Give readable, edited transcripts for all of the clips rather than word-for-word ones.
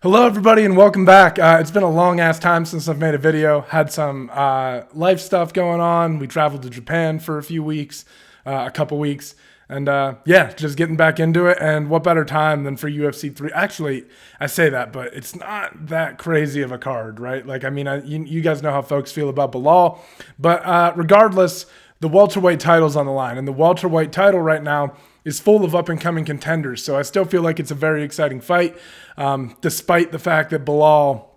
Hello, everybody, and welcome back. It's been a long-ass time since I've made a video. Had some life stuff going on. We traveled to Japan for a few weeks, a couple weeks, and yeah, just getting back into it. And what better time than for UFC 3? Actually, I say that, but it's not that crazy of a card, right? Like, I mean, you guys know how folks feel about Belal, but regardless, the welterweight title's on the line, and the welterweight title right now is full of up-and-coming contenders. So I still feel like it's a very exciting fight, despite the fact that Belal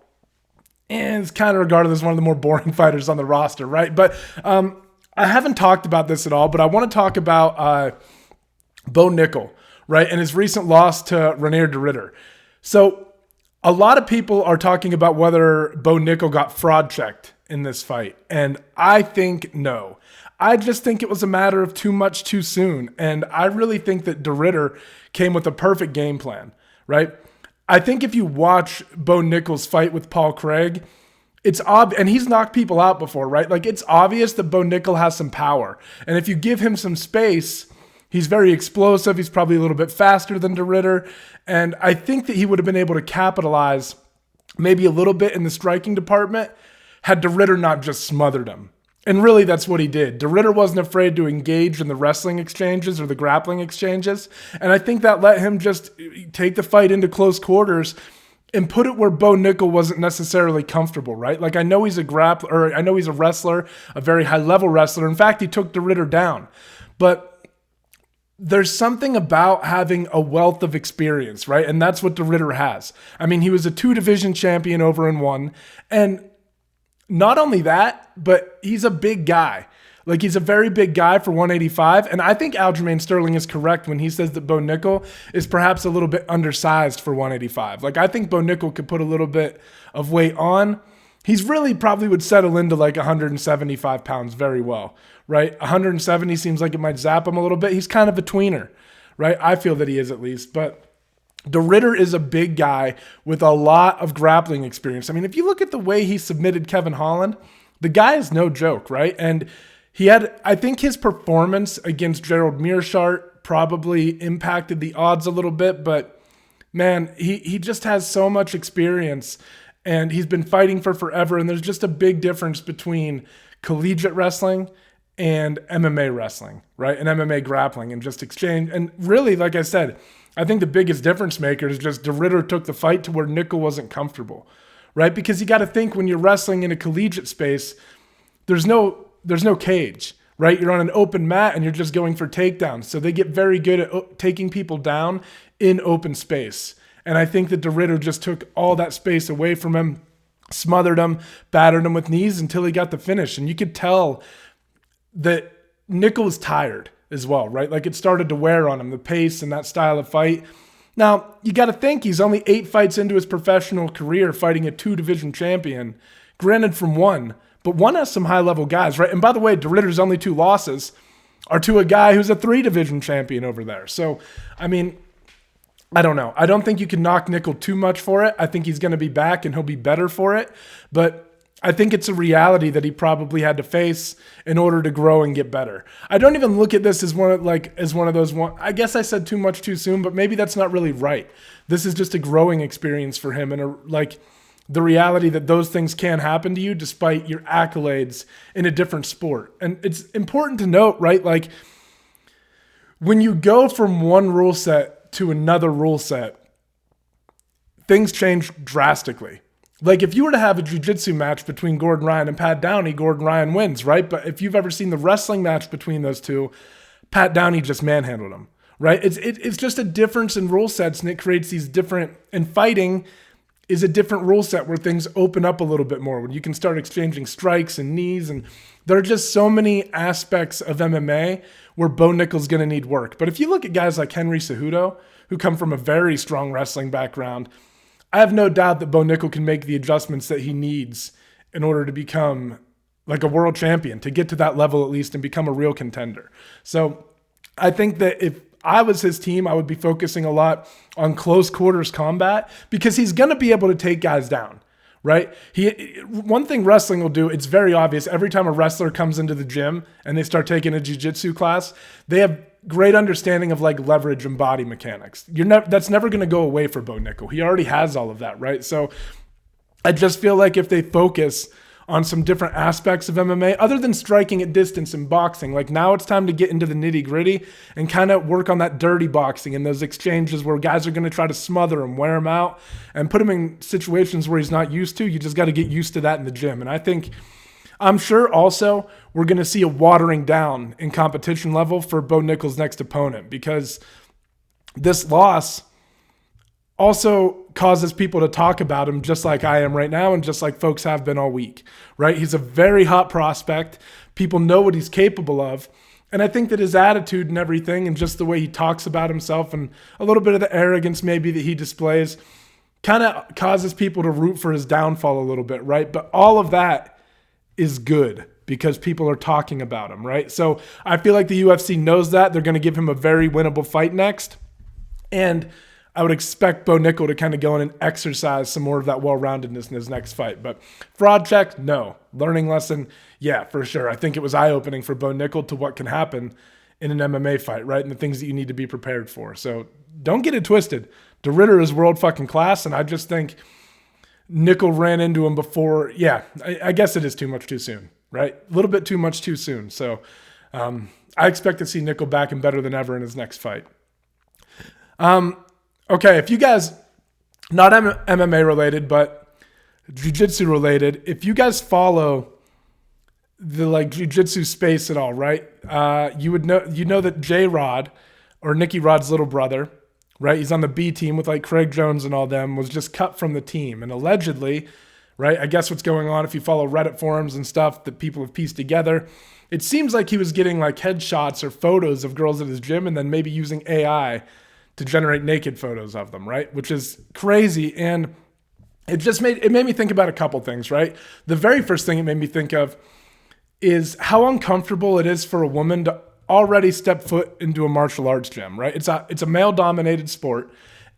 is kind of regarded as one of the more boring fighters on the roster, right? But I haven't talked about this at all, but I want to talk about Bo Nickal, right, and his recent loss to Reinier de Ridder. So a lot of people are talking about whether Bo Nickal got fraud-checked in this fight, and I think no. I just think it was a matter of too much too soon. And I really think that de Ridder came with a perfect game plan, right? I think if you watch Bo Nickal's fight with Paul Craig, it's obvious, and he's knocked people out before, right? Like, it's obvious that Bo Nickal has some power. And if you give him some space, he's very explosive. He's probably a little bit faster than de Ridder. And I think that he would have been able to capitalize maybe a little bit in the striking department had de Ridder not just smothered him. And really, that's what he did. De Ridder wasn't afraid to engage in the wrestling exchanges or the grappling exchanges. And I think that let him just take the fight into close quarters and put it where Bo Nickal wasn't necessarily comfortable, right? Like, I know he's a grappler, or I know he's a wrestler, a very high-level wrestler. In fact, he took de Ridder down. But there's something about having a wealth of experience, right? And that's what de Ridder has. I mean, he was a 2-division champion over in one. And not only that, but he's a big guy. Like, he's a very big guy for 185. And I think Aljamain Sterling is correct when he says that Bo Nickal is perhaps a little bit undersized for 185. Like, I think Bo Nickal could put a little bit of weight on. He's really probably would settle into like 175 pounds very well, right? 170 seems like it might zap him a little bit. He's kind of a tweener, right? I feel that he is, at least. But de Ridder is a big guy with a lot of grappling experience. I mean, if you look at the way he submitted Kevin Holland, the guy is no joke, right? And he had, I think his performance against Gerald Meerschaert probably impacted the odds a little bit, but man, he just has so much experience, and he's been fighting for forever, and there's just a big difference between collegiate wrestling and MMA wrestling, right? And MMA grappling and just exchange. And really, like I said, I think the biggest difference maker is just de Ridder took the fight to where Nickal wasn't comfortable, right? Because you got to think, when you're wrestling in a collegiate space, there's no cage, right? You're on an open mat and you're just going for takedowns. So they get very good at taking people down in open space. And I think that de Ridder just took all that space away from him, smothered him, battered him with knees until he got the finish. And you could tell that Nickal was tired as well, right? Like, it started to wear on him, the pace and that style of fight. Now, you got to think he's only 8 fights into his professional career fighting a 2-division champion, granted from one, but one has some high-level guys, right? And by the way, de Ridder's only 2 losses are to a guy who's a 3-division champion over there. So, I mean, I don't know. I don't think you can knock Nickal too much for it. I think he's going to be back and he'll be better for it. But I think it's a reality that he probably had to face in order to grow and get better. I don't even look at this as one of those. I guess I said too much too soon, but maybe that's not really right. This is just a growing experience for him, and the reality that those things can happen to you despite your accolades in a different sport. And it's important to note, right? Like, when you go from one rule set to another rule set, things change drastically. Like, if you were to have a jiu-jitsu match between Gordon Ryan and Pat Downey, Gordon Ryan wins, right? But if you've ever seen the wrestling match between those two, Pat Downey just manhandled him, right? It's just a difference in rule sets, and it creates these different, and fighting is a different rule set where things open up a little bit more, when you can start exchanging strikes and knees, and there are just so many aspects of MMA where Bo Nickal's going to need work. But if you look at guys like Henry Cejudo, who come from a very strong wrestling background, I have no doubt that Bo Nickal can make the adjustments that he needs in order to become like a world champion, to get to that level at least and become a real contender. So I think that if I was his team, I would be focusing a lot on close quarters combat, because he's going to be able to take guys down, right? One thing wrestling will do, it's very obvious. Every time a wrestler comes into the gym and they start taking a jiu-jitsu class, they have great understanding of like leverage and body mechanics. That's never going to go away for Bo Nickal. He already has all of that, right? So I just feel like if they focus on some different aspects of MMA, other than striking at distance and boxing, like now it's time to get into the nitty gritty and kind of work on that dirty boxing and those exchanges where guys are going to try to smother him, wear him out, and put him in situations where he's not used to. You just got to get used to that in the gym. And I'm sure also we're going to see a watering down in competition level for Bo Nickal's next opponent, because this loss also causes people to talk about him just like I am right now and just like folks have been all week, right? He's a very hot prospect. People know what he's capable of. And I think that his attitude and everything and just the way he talks about himself and a little bit of the arrogance maybe that he displays kind of causes people to root for his downfall a little bit, right? But all of that is good because people are talking about him, right? So I feel like the UFC knows that. They're going to give him a very winnable fight next. And I would expect Bo Nickal to kind of go in and exercise some more of that well-roundedness in his next fight. But fraud check, no. Learning lesson, yeah, for sure. I think it was eye-opening for Bo Nickal to what can happen in an MMA fight, right? And the things that you need to be prepared for. So don't get it twisted. De Ridder is world fucking class, and I just think Nickal ran into him before. Yeah, I guess it is too much too soon, right? A little bit too much too soon. So I expect to see Nickal back and better than ever in his next fight. Okay, if you guys, not MMA related, but jiu-jitsu related, if you guys follow the like jiu-jitsu space at all, right? You know that J-Rod, or Nicky Rod's little brother, right? He's on the B team with like Craig Jones and all them, was just cut from the team. And allegedly, right, I guess what's going on, if you follow Reddit forums and stuff that people have pieced together, it seems like he was getting like headshots or photos of girls at his gym and then maybe using AI to generate naked photos of them, right? Which is crazy. And it made me think about a couple things, right? The very first thing it made me think of is how uncomfortable it is for a woman to already step foot into a martial arts gym, right? It's a male-dominated sport.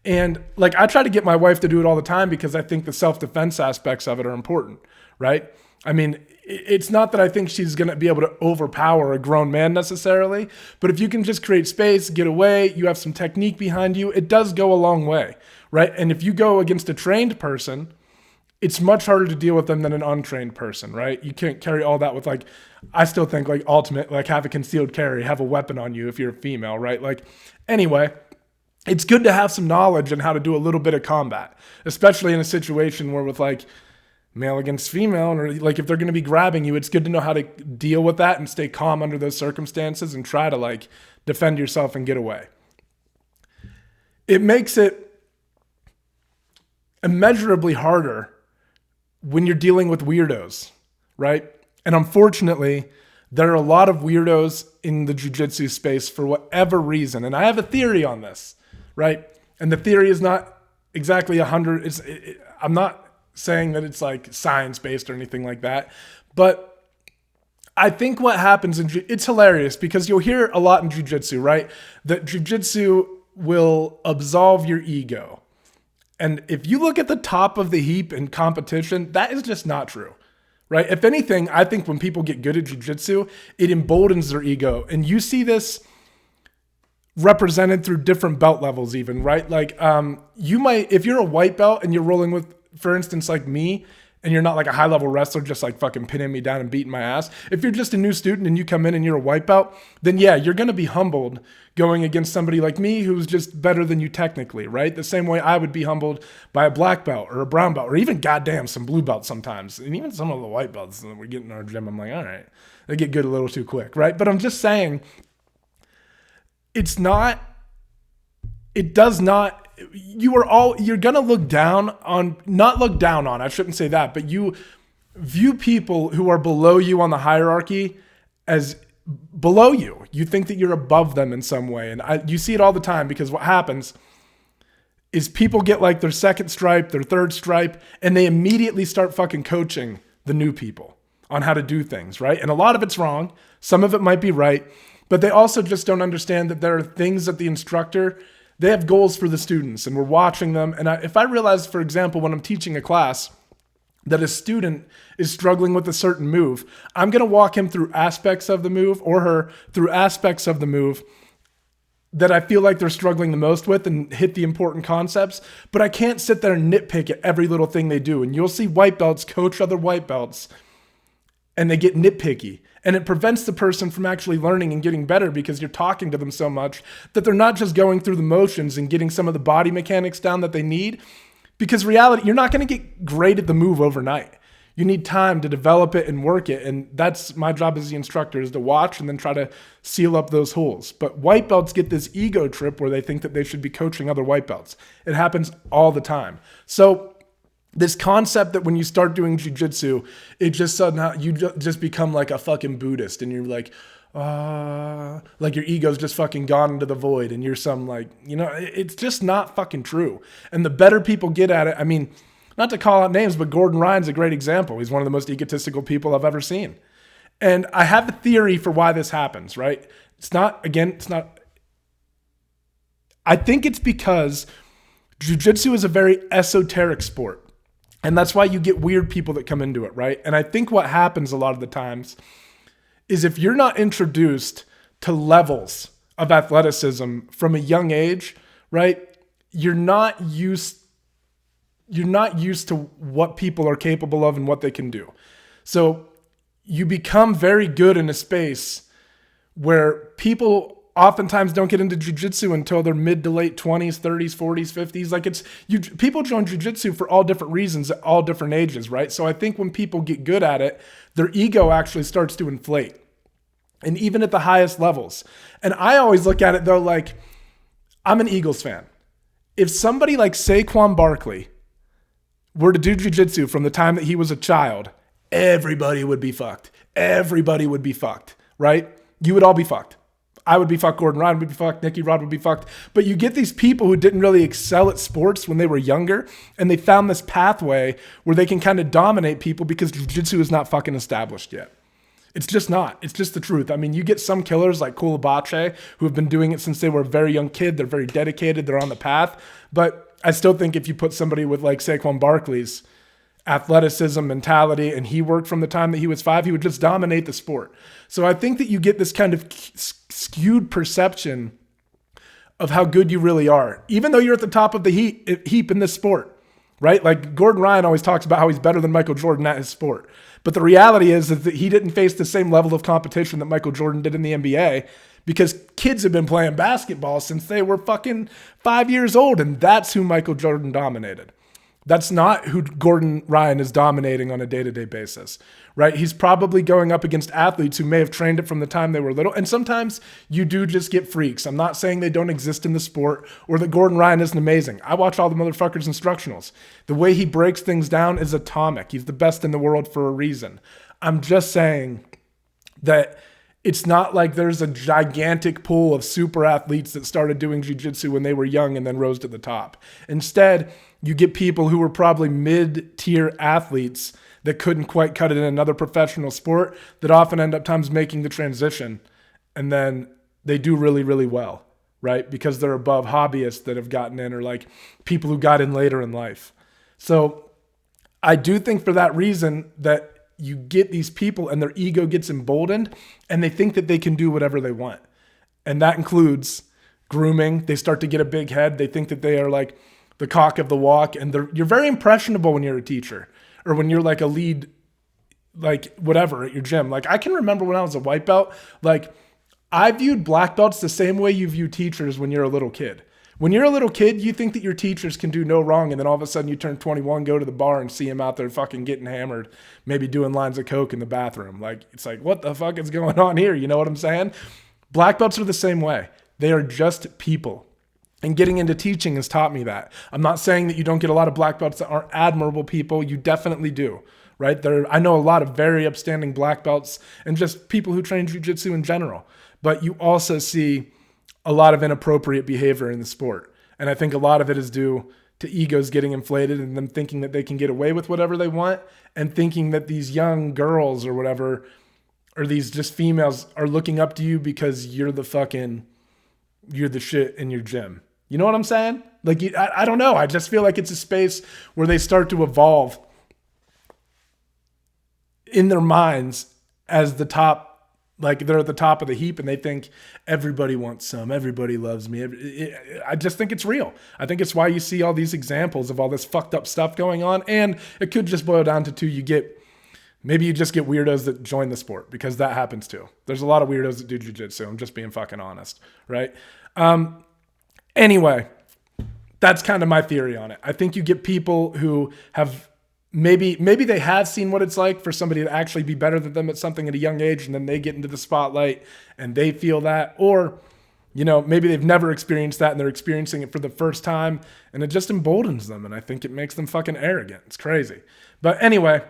And like I try to get my wife to do it all the time because I think the self-defense aspects of it are important, right? I mean, it's not that I think she's going to be able to overpower a grown man necessarily, but if you can just create space, get away, you have some technique behind you, it does go a long way, right? And if you go against a trained person, it's much harder to deal with them than an untrained person, right? You can't carry all that with like, I still think like ultimate, like have a concealed carry, have a weapon on you if you're a female, right? Like anyway, it's good to have some knowledge on how to do a little bit of combat, especially in a situation where with like male against female, or like if they're going to be grabbing you, it's good to know how to deal with that and stay calm under those circumstances and try to like defend yourself and get away. It makes it immeasurably harder when you're dealing with weirdos, right? And unfortunately, there are a lot of weirdos in the jiu-jitsu space for whatever reason. And I have a theory on this, right? And the theory is not exactly 100. I'm not saying that it's like science-based or anything like that. But I think what happens it's hilarious because you'll hear a lot in jiu-jitsu, right? That jiu-jitsu will absolve your ego. And if you look at the top of the heap in competition, that is just not true, right? If anything, I think when people get good at jiu-jitsu, it emboldens their ego. And you see this represented through different belt levels even, right? Like you might, if you're a white belt and you're rolling with, for instance, like me, and you're not like a high level wrestler, just like fucking pinning me down and beating my ass. If you're just a new student and you come in and you're a white belt, then yeah, you're going to be humbled going against somebody like me who's just better than you technically, right? The same way I would be humbled by a black belt or a brown belt or even goddamn some blue belts sometimes. And even some of the white belts that we get in our gym, I'm like, all right, they get good a little too quick, right? But I'm just saying, it does not, you're going to look down on, not look down on, I shouldn't say that, but you view people who are below you on the hierarchy as below you. You think that you're above them in some way. And you see it all the time because what happens is people get like their second stripe, their third stripe, and they immediately start fucking coaching the new people on how to do things, right? And a lot of it's wrong. Some of it might be right, but they also just don't understand that there are things that the instructor, they have goals for the students and we're watching them. And if I realize, for example, when I'm teaching a class that a student is struggling with a certain move, I'm going to walk him through aspects of the move or her through aspects of the move that I feel like they're struggling the most with and hit the important concepts, but I can't sit there and nitpick at every little thing they do. And you'll see white belts coach other white belts and they get nitpicky. And it prevents the person from actually learning and getting better because you're talking to them so much that they're not just going through the motions and getting some of the body mechanics down that they need. Because reality, you're not going to get great at the move overnight. You need time to develop it and work it. And that's my job as the instructor, is to watch and then try to seal up those holes. But white belts get this ego trip where they think that they should be coaching other white belts. It happens all the time. So this concept that when you start doing jiu-jitsu, it just somehow, you just become like a fucking Buddhist and you're like your ego's just fucking gone into the void and you're some like, it's just not fucking true. And the better people get at it, I mean, not to call out names, but Gordon Ryan's a great example. He's one of the most egotistical people I've ever seen. And I have a theory for why this happens, right? I think it's because jiu-jitsu is a very esoteric sport. And that's why you get weird people that come into it, right? And I think what happens a lot of the times is if you're not introduced to levels of athleticism from a young age, right? You're not used to what people are capable of and what they can do. So you become very good in a space where people oftentimes don't get into jiu-jitsu until they're mid to late 20s, 30s, 40s, 50s. People join jiu-jitsu for all different reasons at all different ages, right? So I think when people get good at it, their ego actually starts to inflate. And even at the highest levels. And I always look at it though, like, I'm an Eagles fan. If somebody like Saquon Barkley were to do jiu-jitsu from the time that he was a child, everybody would be fucked. Everybody would be fucked, right? You would all be fucked. I would be fucked. Gordon Ryan would be fucked. Nicky Rod would be fucked. But you get these people who didn't really excel at sports when they were younger, and they found this pathway where they can kind of dominate people because jiu-jitsu is not fucking established yet. It's just not. It's just the truth. I mean, you get some killers like Koulibaly who have been doing it since they were a very young kid. They're very dedicated. They're on the path. But I still think if you put somebody with like Saquon Barkley's athleticism, mentality, and he worked from the time that he was 5, he would just dominate the sport. So I think that you get this kind of skewed perception of how good you really are, even though you're at the top of the heap in this sport, right? Like Gordon Ryan always talks about how he's better than Michael Jordan at his sport. But the reality is that he didn't face the same level of competition that Michael Jordan did in the NBA because kids have been playing basketball since they were fucking 5 years old, and that's who Michael Jordan dominated. That's not who Gordon Ryan is dominating on a day-to-day basis, right? He's probably going up against athletes who may have trained it from the time they were little. And sometimes you do just get freaks. I'm not saying they don't exist in the sport or that Gordon Ryan isn't amazing. I watch all the motherfuckers' instructionals. The way he breaks things down is atomic. He's the best in the world for a reason. I'm just saying that it's not like there's a gigantic pool of super athletes that started doing jiu-jitsu when they were young and then rose to the top. Instead, you get people who were probably mid-tier athletes that couldn't quite cut it in another professional sport that often end up times making the transition. And then they do really, really well, right? Because they're above hobbyists that have gotten in or like people who got in later in life. So I do think for that reason that you get these people and their ego gets emboldened and they think that they can do whatever they want. And that includes grooming. They start to get a big head. They think that they are like the cock of the walk. And you're very impressionable when you're a teacher or when you're like a lead, like whatever at your gym. Like I can remember when I was a white belt, like I viewed black belts the same way you view teachers when you're a little kid. When you're a little kid, you think that your teachers can do no wrong, and then all of a sudden you turn 21, go to the bar and see them out there fucking getting hammered, maybe doing lines of coke in the bathroom. Like, it's like, what the fuck is going on here? You know what I'm saying? Black belts are the same way. They are just people. And getting into teaching has taught me that. I'm not saying that you don't get a lot of black belts that aren't admirable people. You definitely do, right? I know a lot of very upstanding black belts and just people who train jiu-jitsu in general. But you also see a lot of inappropriate behavior in the sport. And I think a lot of it is due to egos getting inflated and them thinking that they can get away with whatever they want and thinking that these young girls or whatever, or these just females are looking up to you because you're the shit in your gym. You know what I'm saying? Like, I don't know. I just feel like it's a space where they start to evolve in their minds as the top Like they're at the top of the heap and they think everybody wants some, everybody loves me. I just think it's real. I think it's why you see all these examples of all this fucked up stuff going on. And it could just boil down to maybe you just get weirdos that join the sport, because that happens too. There's a lot of weirdos that do jiu-jitsu. I'm just being fucking honest, right? Anyway, that's kind of my theory on it. I think you get people who have maybe they have seen what it's like for somebody to actually be better than them at something at a young age, and then they get into the spotlight and they feel that, or maybe they've never experienced that and they're experiencing it for the first time, and it just emboldens them, and I think it makes them fucking arrogant. It's crazy. But anyway,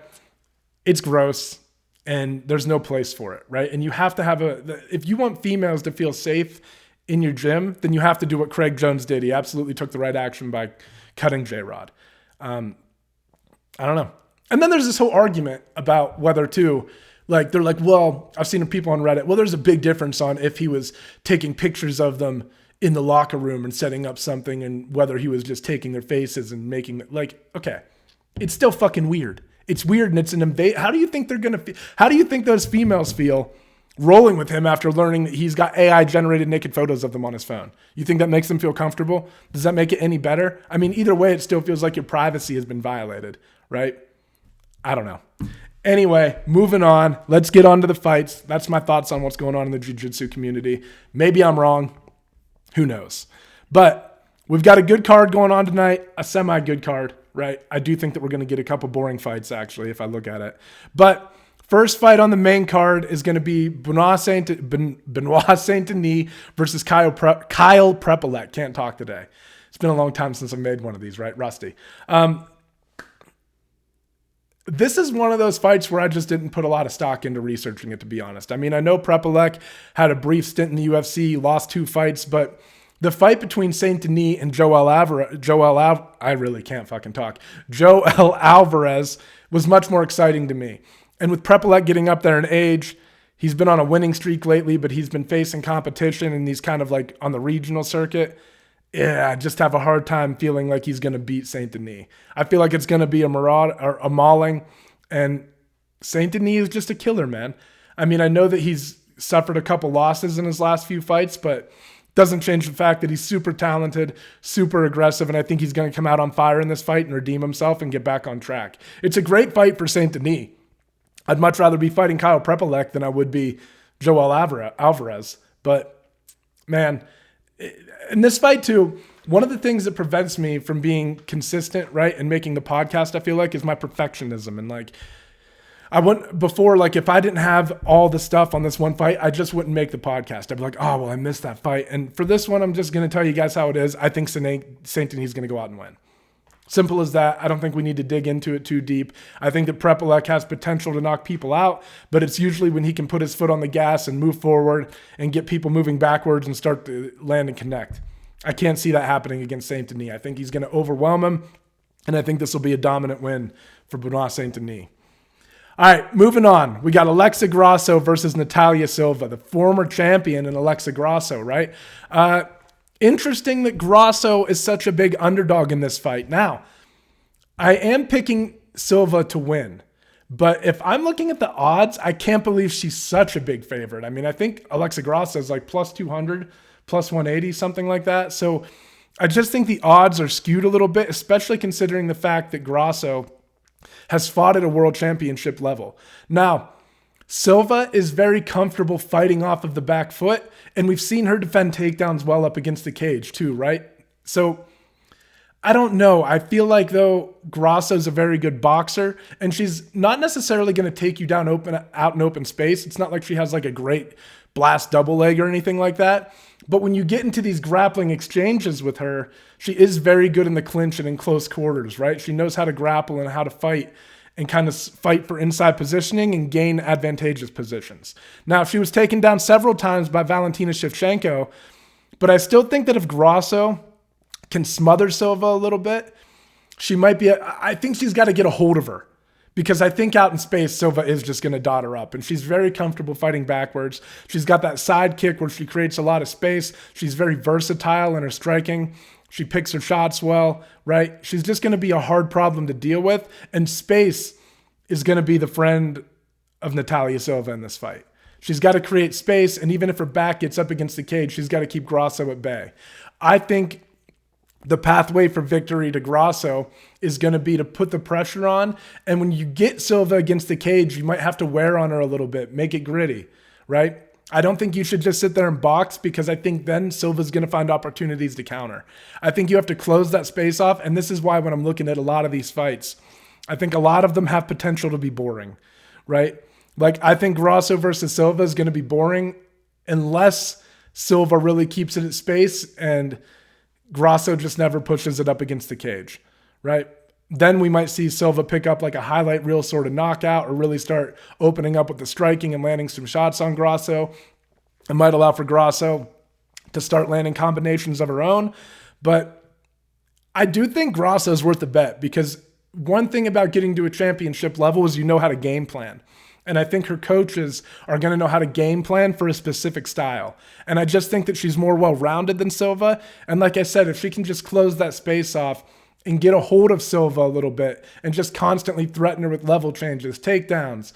it's gross and there's no place for it, right? And you have to have if you want females to feel safe in your gym, then you have to do what Craig Jones did. He absolutely took the right action by cutting J-Rod. I don't know. And then there's this whole argument about whether to, like, they're like, well, I've seen people on Reddit, well, there's a big difference on if he was taking pictures of them in the locker room and setting up something, and whether he was just taking their faces and making, like, okay, it's still fucking weird. It's weird, and it's an how do you think they're going to how do you think those females feel rolling with him after learning that he's got AI generated naked photos of them on his phone? You think that makes them feel comfortable? Does that make it any better? I mean, either way, it still feels like your privacy has been violated, right? I don't know. Anyway, moving on. Let's get on to the fights. That's my thoughts on what's going on in the jiu-jitsu community. Maybe I'm wrong. Who knows? But we've got a good card going on tonight, a semi-good card, right? I do think that we're going to get a couple boring fights, actually, if I look at it. But first fight on the main card is going to be Benoit Saint-Denis versus Kyle Prepolec. Can't talk today. It's been a long time since I made one of these, right? Rusty. This is one of those fights where I just didn't put a lot of stock into researching it, to be honest. I mean, I know Prepolec had a brief stint in the UFC, lost 2 fights, but the fight between Saint Denis and Joel Alvarez was much more exciting to me. And with Prepolec getting up there in age, he's been on a winning streak lately, but he's been facing competition and he's kind of like on the regional circuit. Yeah, I just have a hard time feeling like he's going to beat Saint Denis. I feel like it's going to be a mauling, and Saint Denis is just a killer, man. I mean, I know that he's suffered a couple losses in his last few fights, but doesn't change the fact that he's super talented, super aggressive, and I think he's going to come out on fire in this fight and redeem himself and get back on track. It's a great fight for Saint Denis. I'd much rather be fighting Kyle Prepolec than I would be Joel Alvarez. But, man, in this fight too, one of the things that prevents me from being consistent, right, and making the podcast, I feel like, is my perfectionism. And like, I wouldn't before, like, if I didn't have all the stuff on this one fight, I just wouldn't make the podcast. I'd be like, oh, well, I missed that fight. And for this one, I'm just going to tell you guys how it is. I think Saint Denis is going to go out and win. Simple as that. I don't think we need to dig into it too deep. I think that Prepolec has potential to knock people out, but it's usually when he can put his foot on the gas and move forward and get people moving backwards and start to land and connect. I can't see that happening against Saint Denis. I think he's going to overwhelm him, and I think this will be a dominant win for Benoit Saint-Denis. All right, moving on. We got Alexa Grasso versus Natalia Silva, the former champion in Alexa Grasso, right? Interesting that Grasso is such a big underdog in this fight. Now, I am picking Silva to win, but if I'm looking at the odds, I can't believe she's such a big favorite. I mean, I think Alexa Grasso is like plus 200, plus 180, something like that. So I just think the odds are skewed a little bit, especially considering the fact that Grasso has fought at a world championship level. Now, Silva is very comfortable fighting off of the back foot, and we've seen her defend takedowns well up against the cage too, right? So I don't know. I feel like, though, Grasso's a very good boxer, and she's not necessarily going to take you down out in open space. It's not like she has like a great blast double leg or anything like that. But when you get into these grappling exchanges with her, she is very good in the clinch and in close quarters, right? She knows how to grapple and how to fight and kind of fight for inside positioning and gain advantageous positions. Now, she was taken down several times by Valentina Shevchenko, but I still think that if Grasso can smother Silva a little bit, she might be, I think she's got to get a hold of her, because I think out in space, Silva is just going to dot her up, and she's very comfortable fighting backwards. She's got that side kick where she creates a lot of space. She's very versatile in her striking. She picks her shots well, right? She's just going to be a hard problem to deal with, and space is going to be the friend of Natalia Silva in this fight. She's got to create space, and even if her back gets up against the cage, she's got to keep Grasso at bay. I think the pathway for victory to Grasso is going to be to put the pressure on, and when you get Silva against the cage, you might have to wear on her a little bit, make it gritty, right? I don't think you should just sit there and box, because I think then Silva's going to find opportunities to counter. I think you have to close that space off, and this is why when I'm looking at a lot of these fights, I think a lot of them have potential to be boring, right? Like, I think Grasso versus Silva is going to be boring unless Silva really keeps it at space and Grasso just never pushes it up against the cage, right? Then we might see Silva pick up like a highlight reel sort of knockout, or really start opening up with the striking and landing some shots on Grasso. It might allow for Grasso to start landing combinations of her own. But I do think Grasso is worth a bet, because one thing about getting to a championship level is you know how to game plan. And I think her coaches are going to know how to game plan for a specific style. And I just think that she's more well-rounded than Silva. And like I said, if she can just close that space off and get a hold of Silva a little bit and just constantly threaten her with level changes, takedowns,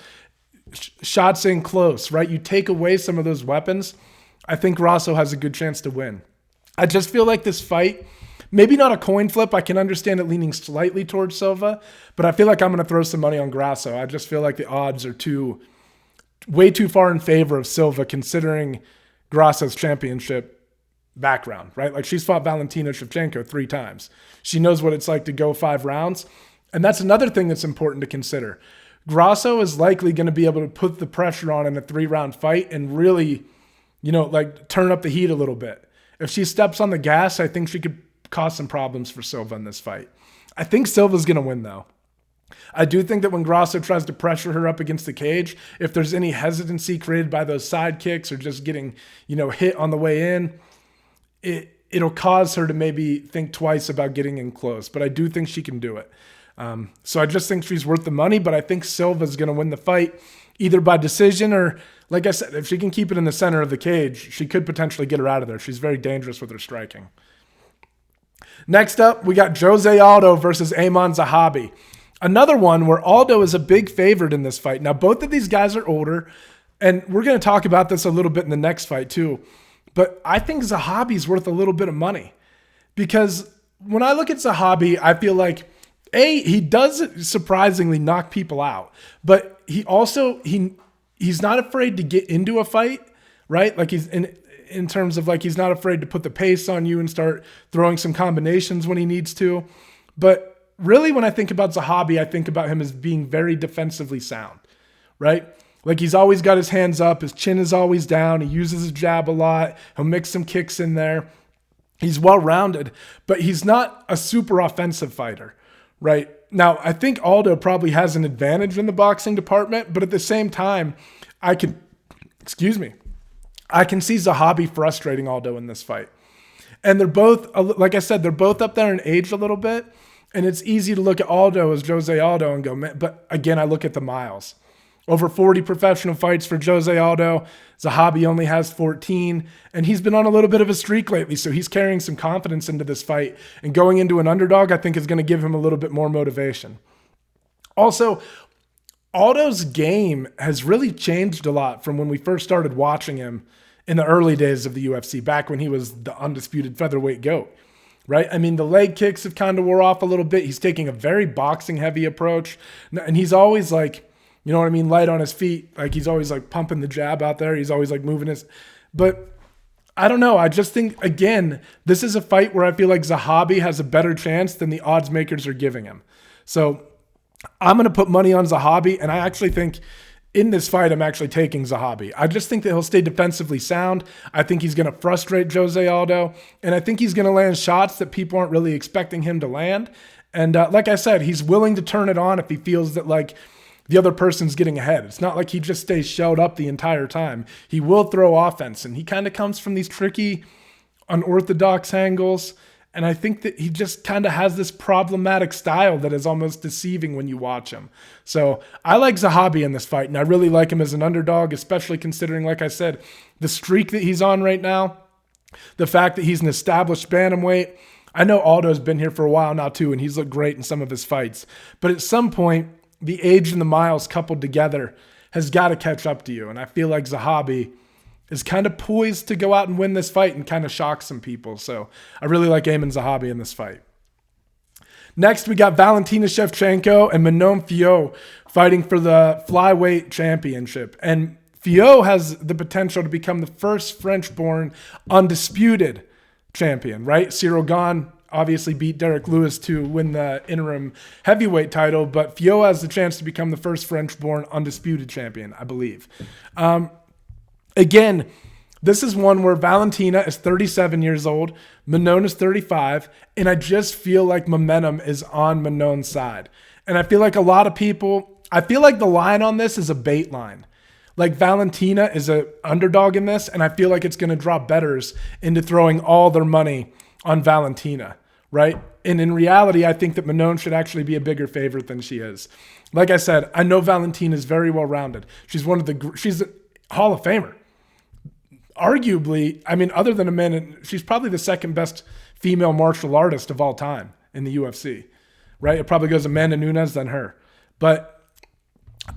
shots in close, right? You take away some of those weapons, I think Grasso has a good chance to win. I just feel like this fight, maybe not a coin flip. I can understand it leaning slightly towards Silva, but I feel like I'm going to throw some money on Grasso. I just feel like the odds are way too far in favor of Silva, considering Grasso's championship background, right? Like, she's fought Valentina Shevchenko 3 times. She knows what it's like to go 5 rounds. And that's another thing that's important to consider. Grasso is likely going to be able to put the pressure on in a 3-round fight and really, like, turn up the heat a little bit. If she steps on the gas, I think she could cause some problems for Silva in this fight. I think Silva's going to win, though. I do think that when Grasso tries to pressure her up against the cage, if there's any hesitancy created by those side kicks or just getting, hit on the way in, it'll cause her to maybe think twice about getting in close. But I do think she can do it. So I just think she's worth the money, but I think Silva's going to win the fight either by decision or, like I said, if she can keep it in the center of the cage, she could potentially get her out of there. She's very dangerous with her striking. Next up, we got Jose Aldo versus Aiemann Zahabi. Another one where Aldo is a big favorite in this fight. Now, both of these guys are older, and we're going to talk about this a little bit in the next fight too. But I think Zahabi's worth a little bit of money, because when I look at Zahabi, I feel like, he does surprisingly knock people out, but he also, he's not afraid to get into a fight, right? Like, he's in terms of, like, he's not afraid to put the pace on you and start throwing some combinations when he needs to. But really, when I think about Zahabi, I think about him as being very defensively sound, right? Like, he's always got his hands up. His chin is always down. He uses his jab a lot. He'll mix some kicks in there. He's well-rounded, but he's not a super offensive fighter, right? Now, I think Aldo probably has an advantage in the boxing department, but at the same time, I can see Zahabi frustrating Aldo in this fight. And they're both, like I said, they're both up there in age a little bit, and it's easy to look at Aldo as Jose Aldo and go, man, but again, I look at the miles. Over 40 professional fights for Jose Aldo. Zahabi only has 14, and he's been on a little bit of a streak lately, so he's carrying some confidence into this fight. And going into an underdog, I think, is going to give him a little bit more motivation. Also, Aldo's game has really changed a lot from when we first started watching him in the early days of the UFC, back when he was the undisputed featherweight GOAT, right? I mean, the leg kicks have kind of wore off a little bit. He's taking a very boxing-heavy approach, and he's always like, you know what I mean, light on his feet. Like, he's always like pumping the jab out there. He's always like moving his, but I don't know. I just think, again, this is a fight where I feel like Zahabi has a better chance than the odds makers are giving him. So I'm going to put money on Zahabi, and I actually think in this fight, I'm actually taking Zahabi. I just think that he'll stay defensively sound. I think he's going to frustrate Jose Aldo, and I think he's going to land shots that people aren't really expecting him to land. And like I said, he's willing to turn it on if he feels that, like, the other person's getting ahead. It's not like he just stays shelled up the entire time. He will throw offense, and he kind of comes from these tricky, unorthodox angles. And I think that he just kind of has this problematic style that is almost deceiving when you watch him. So I like Zahabi in this fight, and I really like him as an underdog, especially considering, like I said, the streak that he's on right now, the fact that he's an established bantamweight. I know Aldo's been here for a while now too, and he's looked great in some of his fights. But at some point, the age and the miles coupled together has got to catch up to you. And I feel like Zahabi is kind of poised to go out and win this fight and kind of shock some people. So I really like Aiemann Zahabi in this fight. Next, we got Valentina Shevchenko and Manon Fiorot fighting for the flyweight championship. And Fiorot has the potential to become the first French-born undisputed champion, right? Cyril Gane obviously beat Derek Lewis to win the interim heavyweight title, but Fiorot has the chance to become the first French-born undisputed champion, I believe. Again, this is one where Valentina is 37 years old, Manon is 35, and I just feel like momentum is on Manon's side. And I feel like a lot of people, I feel like the line on this is a bait line. Like Valentina is an underdog in this, and I feel like it's going to draw bettors into throwing all their money on Valentina, right? And in reality, I think that Manon should actually be a bigger favorite than she is. Like I said, I know Valentina is very well-rounded. She's a Hall of Famer. Arguably, I mean, other than Amanda, she's probably the second best female martial artist of all time in the UFC, right? It probably goes Amanda Nunes, then her. But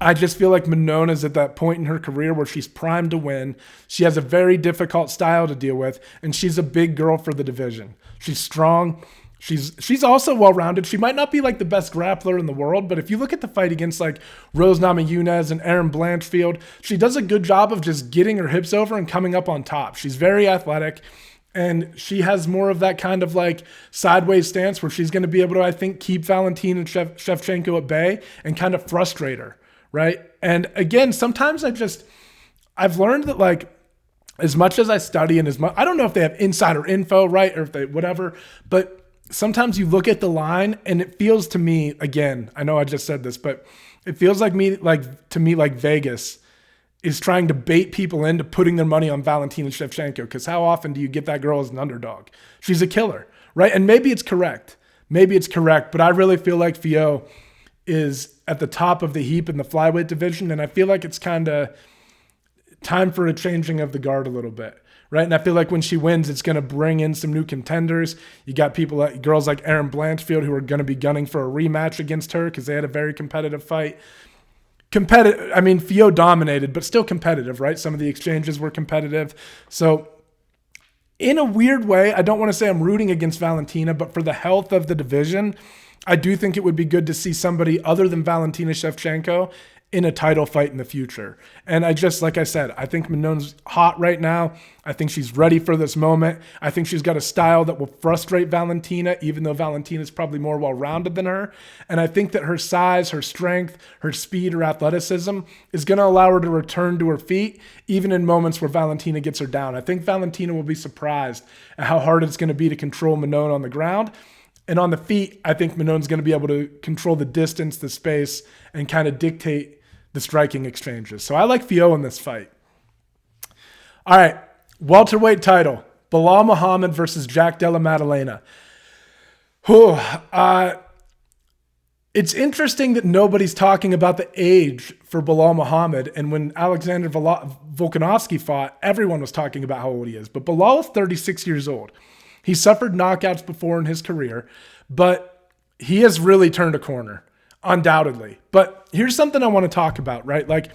I just feel like Manon is at that point in her career where she's primed to win. She has a very difficult style to deal with, and she's a big girl for the division. She's strong. She's also well-rounded. She might not be like the best grappler in the world, but if you look at the fight against like Rose Namajunas and Erin Blanchfield, she does a good job of just getting her hips over and coming up on top. She's very athletic, and she has more of that kind of like sideways stance where she's going to be able to, I think, keep Valentina and Shevchenko at bay and kind of frustrate her, right? And again, sometimes I've learned that like as much as I study and as much, I don't know if they have insider info, right? Or if they, whatever, but sometimes you look at the line and it feels to me, again, I know I just said this, but it feels like to me like Vegas is trying to bait people into putting their money on Valentina Shevchenko, because how often do you get that girl as an underdog? She's a killer, right? And maybe it's correct. But I really feel like Fiorot is at the top of the heap in the flyweight division, and I feel like it's kind of time for a changing of the guard a little bit. Right. And I feel like when she wins, it's going to bring in some new contenders. You got girls like Erin Blanchfield who are going to be gunning for a rematch against her because they had a very competitive fight. I mean, Fiorot dominated, but still competitive, right? Some of the exchanges were competitive. So in a weird way, I don't want to say I'm rooting against Valentina, but for the health of the division, I do think it would be good to see somebody other than Valentina Shevchenko in a title fight in the future. And like I said, I think Manon's hot right now. I think she's ready for this moment. I think she's got a style that will frustrate Valentina, even though Valentina's probably more well-rounded than her. And I think that her size, her strength, her speed, her athleticism is going to allow her to return to her feet, even in moments where Valentina gets her down. I think Valentina will be surprised at how hard it's going to be to control Manon on the ground. And on the feet, I think Manon's going to be able to control the distance, the space, and kind of dictate the striking exchanges. So I like Fiorot in this fight. All right, welterweight title, Belal Muhammad versus Jack Della Maddalena. It's interesting that nobody's talking about the age for Belal Muhammad, and when Alexander Volkanovski fought, everyone was talking about how old he is. But Belal is 36 years old. He suffered knockouts before in his career, but he has really turned a corner. Undoubtedly. But here's something I want to talk about, right? Like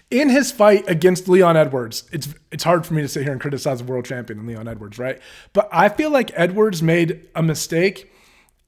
in his fight against Leon Edwards, it's hard for me to sit here and criticize a world champion in Leon Edwards, right? But I feel like Edwards made a mistake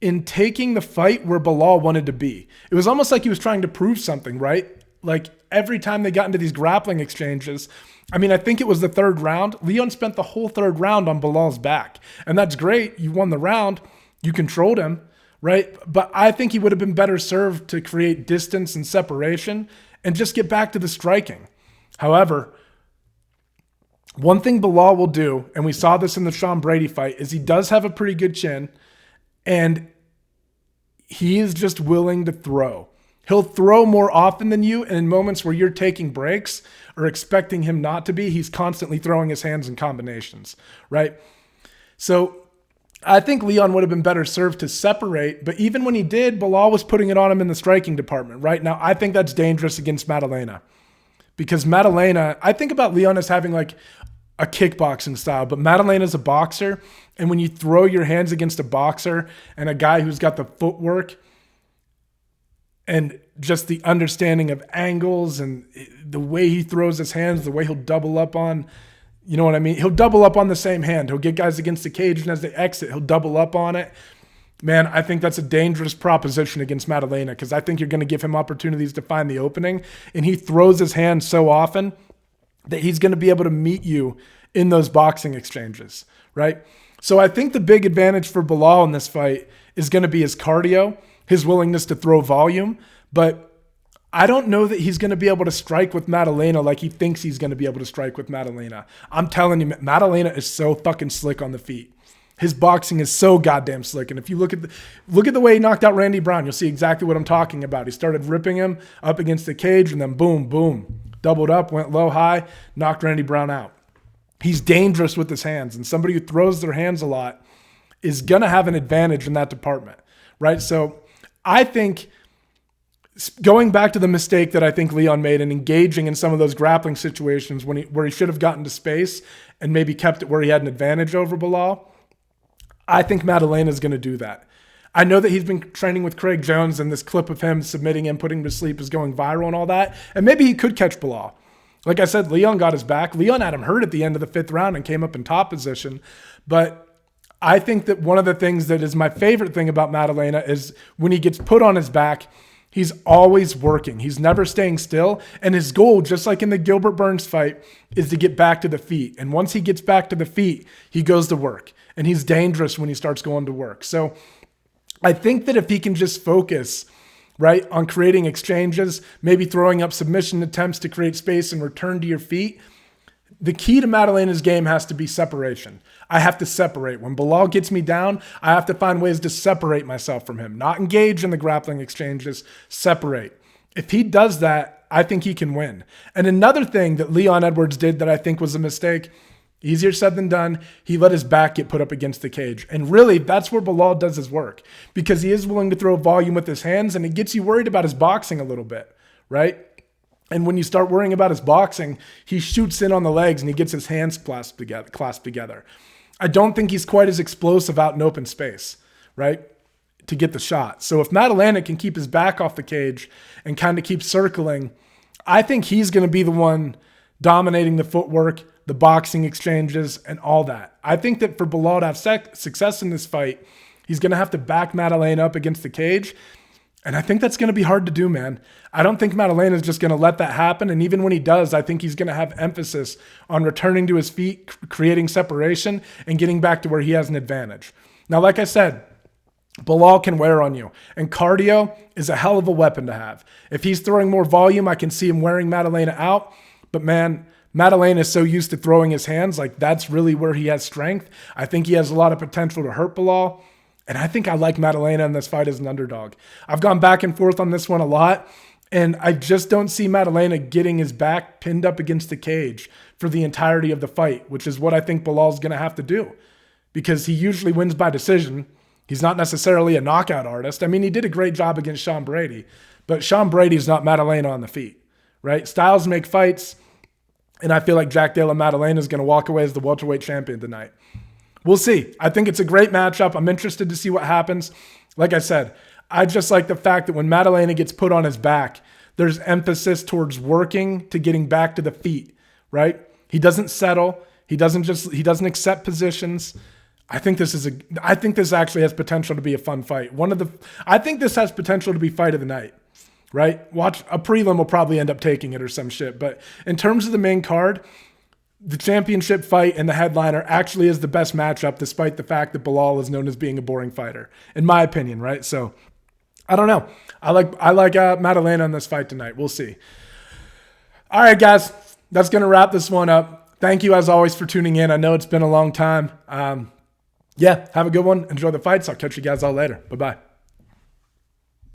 in taking the fight where Belal wanted to be. It was almost like he was trying to prove something, right? Like every time they got into these grappling exchanges, I mean, I think it was the third round. Leon spent the whole third round on Belal's back. And that's great. You won the round. You controlled him. Right? But I think he would have been better served to create distance and separation and just get back to the striking. However, one thing Belal will do, and we saw this in the Sean Brady fight, is he does have a pretty good chin, and he is just willing to throw. He'll throw more often than you, and in moments where you're taking breaks or expecting him not to be, he's constantly throwing his hands in combinations, right? So I think Leon would have been better served to separate, but even when he did, Belal was putting it on him in the striking department. Right now, I think that's dangerous against Maddalena, because Maddalena, I think about Leon as having like a kickboxing style, but Maddalena's a boxer, and when you throw your hands against a boxer and a guy who's got the footwork, and just the understanding of angles and the way he throws his hands, the way he'll double up on, you know what I mean? He'll double up on the same hand. He'll get guys against the cage, and as they exit, he'll double up on it. Man, I think that's a dangerous proposition against Maddalena, because I think you're going to give him opportunities to find the opening, and he throws his hands so often that he's going to be able to meet you in those boxing exchanges, right? So I think the big advantage for Belal in this fight is going to be his cardio, his willingness to throw volume, but I don't know that he's going to be able to strike with Maddalena like he thinks he's going to be able to strike with Maddalena. I'm telling you, Maddalena is so fucking slick on the feet. His boxing is so goddamn slick. And if you look at the way he knocked out Randy Brown, you'll see exactly what I'm talking about. He started ripping him up against the cage, and then boom, boom, doubled up, went low, high, knocked Randy Brown out. He's dangerous with his hands, and somebody who throws their hands a lot is going to have an advantage in that department, right? So I think, going back to the mistake that I think Leon made in engaging in some of those grappling situations where he should have gotten to space and maybe kept it where he had an advantage over Belal, I think Maddalena is going to do that. I know that he's been training with Craig Jones, and this clip of him submitting him, putting him to sleep is going viral and all that, and maybe he could catch Belal. Like I said, Leon got his back. Leon had him hurt at the end of the 5th round and came up in top position, but I think that one of the things that is my favorite thing about Maddalena is when he gets put on his back, he's always working. He's never staying still. And his goal, just like in the Gilbert Burns fight, is to get back to the feet. And once he gets back to the feet, he goes to work. And he's dangerous when he starts going to work. So I think that if he can just focus, right, on creating exchanges, maybe throwing up submission attempts to create space and return to your feet, the key to Maddalena's game has to be separation. I have to separate. When Belal gets me down, I have to find ways to separate myself from him, not engage in the grappling exchanges, separate. If he does that, I think he can win. And another thing that Leon Edwards did that I think was a mistake, easier said than done, he let his back get put up against the cage. And really, that's where Belal does his work, because he is willing to throw volume with his hands, and it gets you worried about his boxing a little bit, right? And when you start worrying about his boxing, he shoots in on the legs and he gets his hands clasped together. I don't think he's quite as explosive out in open space, right, to get the shot. So if Maddalena can keep his back off the cage and kind of keep circling, I think he's going to be the one dominating the footwork, the boxing exchanges, and all that. I think that for Belal to have success in this fight, he's going to have to back Maddalena up against the cage. And I think that's going to be hard to do, man. I don't think Maddalena is just going to let that happen. And even when he does, I think he's going to have emphasis on returning to his feet, creating separation, and getting back to where he has an advantage. Now, like I said, Belal can wear on you. And cardio is a hell of a weapon to have. If he's throwing more volume, I can see him wearing Maddalena out. But man, Maddalena is so used to throwing his hands, like that's really where he has strength. I think he has a lot of potential to hurt Belal. And I think I like Maddalena in this fight as an underdog. I've gone back and forth on this one a lot, and I just don't see Maddalena getting his back pinned up against the cage for the entirety of the fight, which is what I think Belal's going to have to do, because he usually wins by decision. He's not necessarily a knockout artist. I mean, he did a great job against Sean Brady, but Sean Brady's not Maddalena on the feet, right? Styles make fights, and I feel like Jack Della Maddalena is going to walk away as the welterweight champion tonight. We'll see. I think it's a great matchup. I'm interested to see what happens. Like I said, I just like the fact that when Maddalena gets put on his back, there's emphasis towards working to getting back to the feet, right? He doesn't settle. He doesn't accept positions. I think this actually has potential to be a fun fight. I think this has potential to be fight of the night, right? Watch a prelim will probably end up taking it or some shit. But in terms of the main card, the championship fight and the headliner actually is the best matchup, despite the fact that Belal is known as being a boring fighter, in my opinion, right? So I don't know. I like Maddalena in this fight tonight. We'll see. All right, guys, that's going to wrap this one up. Thank you, as always, for tuning in. I know it's been a long time. Yeah, have a good one. Enjoy the fights. I'll catch you guys all later. Bye-bye.